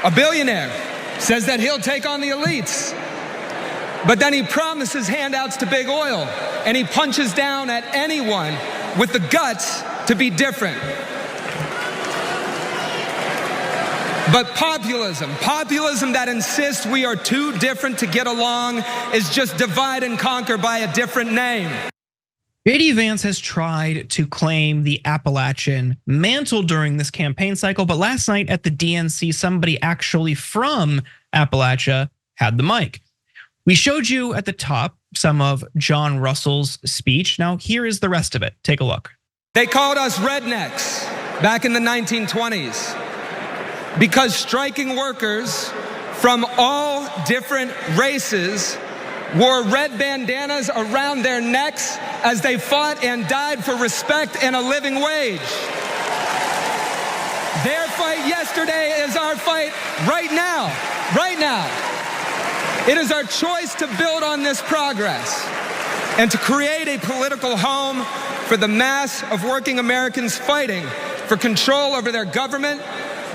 a billionaire, says that he'll take on the elites. But then he promises handouts to big oil, and he punches down at anyone with the guts to be different. But populism that insists we are too different to get along is just divide and conquer by a different name. JD Vance has tried to claim the Appalachian mantle during this campaign cycle, but last night at the DNC, somebody actually from Appalachia had the mic. We showed you at the top some of John Russell's speech. Now here is the rest of it. Take a look. They called us rednecks back in the 1920s because striking workers from all different races wore red bandanas around their necks as they fought and died for respect and a living wage. Their fight yesterday is our fight right now, right now. It is our choice to build on this progress and to create a political home for the mass of working Americans fighting for control over their government,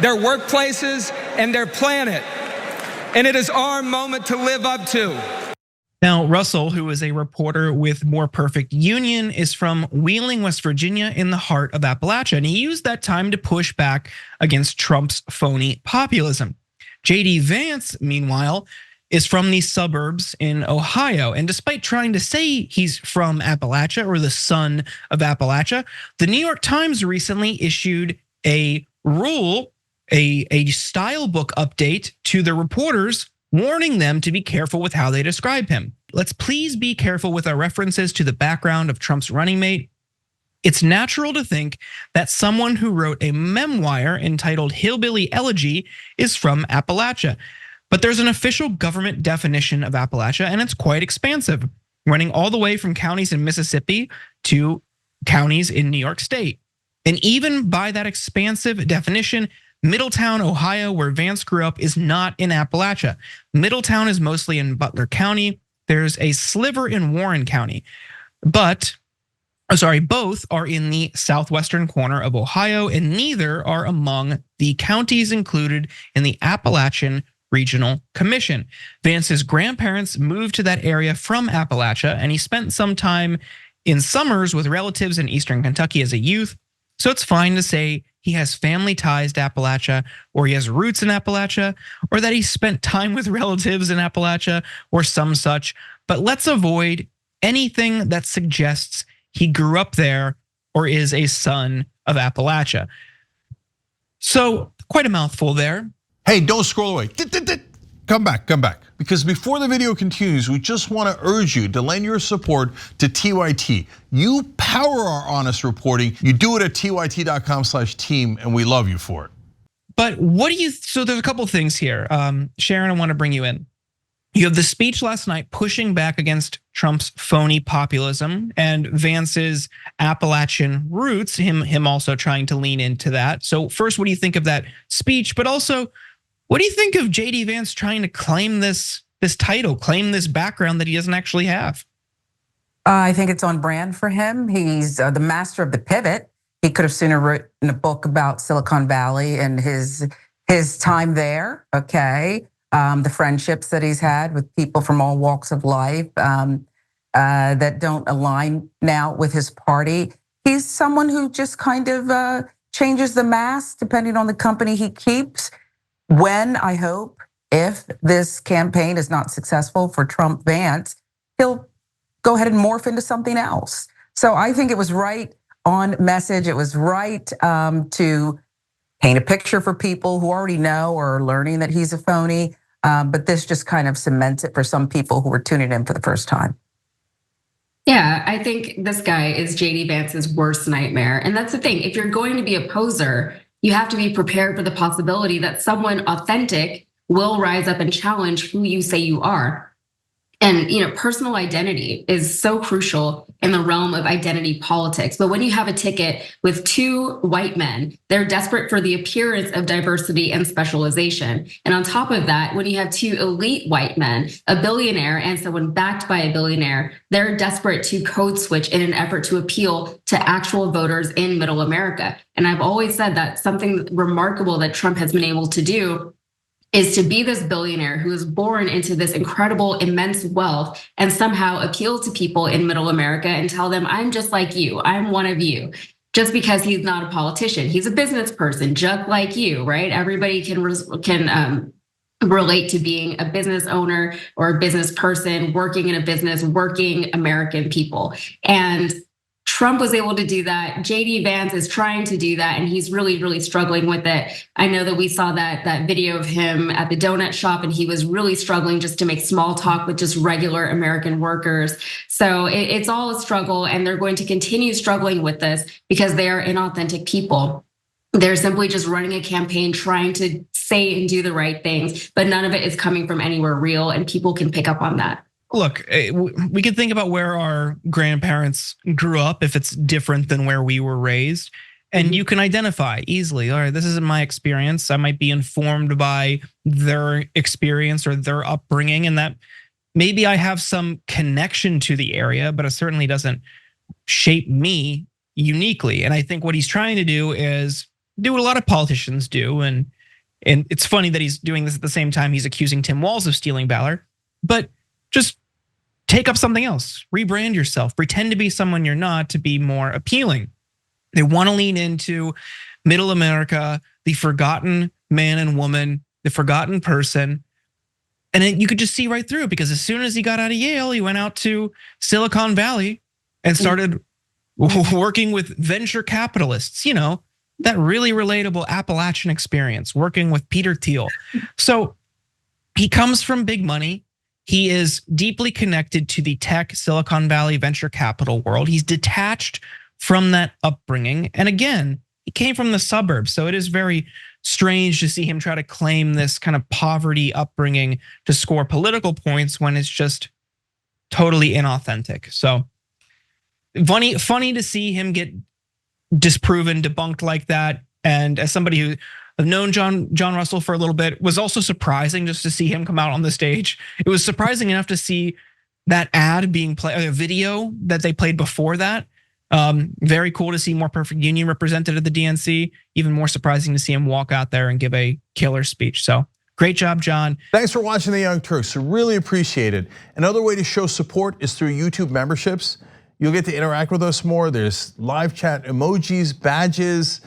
their workplaces, and their planet. And it is our moment to live up to. Now, Russell, who is a reporter with More Perfect Union, is from Wheeling, West Virginia, in the heart of Appalachia. And he used that time to push back against Trump's phony populism. JD Vance, meanwhile, is from the suburbs in Ohio. And despite trying to say he's from Appalachia or the son of Appalachia, the New York Times recently issued a rule, a style book update to the reporters, warning them to be careful with how they describe him. Let's please be careful with our references to the background of Trump's running mate. It's natural to think that someone who wrote a memoir entitled Hillbilly Elegy is from Appalachia. But there's an official government definition of Appalachia, and it's quite expansive, running all the way from counties in Mississippi to counties in New York State. And even by that expansive definition, Middletown, Ohio, where Vance grew up, is not in Appalachia. Middletown is mostly in Butler County. There's a sliver in Warren County, both are in the southwestern corner of Ohio, and neither are among the counties included in the Appalachian Regional Commission. Vance's grandparents moved to that area from Appalachia, and he spent some time in summers with relatives in eastern Kentucky as a youth. So it's fine to say he has family ties to Appalachia, or he has roots in Appalachia, or that he spent time with relatives in Appalachia, or some such. But let's avoid anything that suggests he grew up there or is a son of Appalachia. So quite a mouthful there. Hey, don't scroll away. Come back. Because before the video continues, we just want to urge you to lend your support to TYT. You power our honest reporting. You do it at tyt.com/team, and we love you for it. But what do you, so there's a couple things here. Sharon, I want to bring you in. You have the speech last night pushing back against Trump's phony populism and Vance's Appalachian roots, him also trying to lean into that. So first, what do you think of that speech? But also, what do you think of JD Vance trying to claim this title, claim this background that he doesn't actually have? I think it's on brand for him. He's the master of the pivot. He could have sooner written a book about Silicon Valley and his time there, okay? The friendships that he's had with people from all walks of life that don't align now with his party. He's someone who just kind of changes the mask depending on the company he keeps. When, I hope, if this campaign is not successful for Trump Vance, he'll go ahead and morph into something else. So I think it was right on message. It was right to paint a picture for people who already know or are learning that he's a phony. But this just kind of cements it for some people who were tuning in for the first time. Yeah, I think this guy is JD Vance's worst nightmare. And that's the thing, if you're going to be a poser, you have to be prepared for the possibility that someone authentic will rise up and challenge who you say you are. And personal identity is so crucial in the realm of identity politics. But when you have a ticket with two white men, they're desperate for the appearance of diversity and specialization. And on top of that, when you have two elite white men, a billionaire and someone backed by a billionaire, they're desperate to code switch in an effort to appeal to actual voters in middle America. And I've always said that something remarkable that Trump has been able to do is to be this billionaire who is born into this incredible, immense wealth and somehow appeal to people in middle America and tell them, I'm just like you, I'm one of you. Just because he's not a politician, he's a business person, just like you, right? Everybody can relate to being a business owner or a business person, working in a business, working American people. And Trump was able to do that. JD Vance is trying to do that, and he's really, really struggling with it. I know that we saw that video of him at the donut shop, and he was really struggling just to make small talk with just regular American workers. So it's all a struggle, and they're going to continue struggling with this because they are inauthentic people. They're simply just running a campaign, trying to say and do the right things, but none of it is coming from anywhere real, and people can pick up on that. Look, we could think about where our grandparents grew up if it's different than where we were raised. And you can identify easily, all right, this isn't my experience. I might be informed by their experience or their upbringing, and that maybe I have some connection to the area, but it certainly doesn't shape me uniquely. And I think what he's trying to do is do what a lot of politicians do. And it's funny that he's doing this at the same time he's accusing Tim Walz of stealing valor, but just take up something else, rebrand yourself, pretend to be someone you're not to be more appealing. They want to lean into middle America, the forgotten man and woman, the forgotten person. And you could just see right through it, because as soon as he got out of Yale, he went out to Silicon Valley and started working with venture capitalists, that really relatable Appalachian experience, working with Peter Thiel. So he comes from big money. He is deeply connected to the tech Silicon Valley venture capital world. He's detached from that upbringing. And again, he came from the suburbs. So it is very strange to see him try to claim this kind of poverty upbringing to score political points when it's just totally inauthentic. So funny to see him get disproven, debunked like that. And as somebody who I've known John Russell for a little bit, was also surprising just to see him come out on the stage. It was surprising enough to see that ad being played, a video that they played before that. Very cool to see More Perfect Union represented at the DNC. Even more surprising to see him walk out there and give a killer speech. So great job, John. Thanks for watching the Young Turks. Really appreciate it. Another way to show support is through YouTube memberships. You'll get to interact with us more. There's live chat emojis, badges.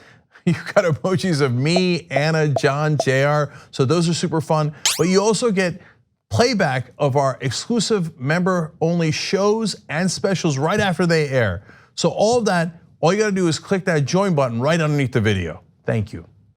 You've got emojis of me, Anna, John, JR. So those are super fun. But you also get playback of our exclusive member-only shows and specials right after they air. So all of that, all you gotta do is click that join button right underneath the video. Thank you.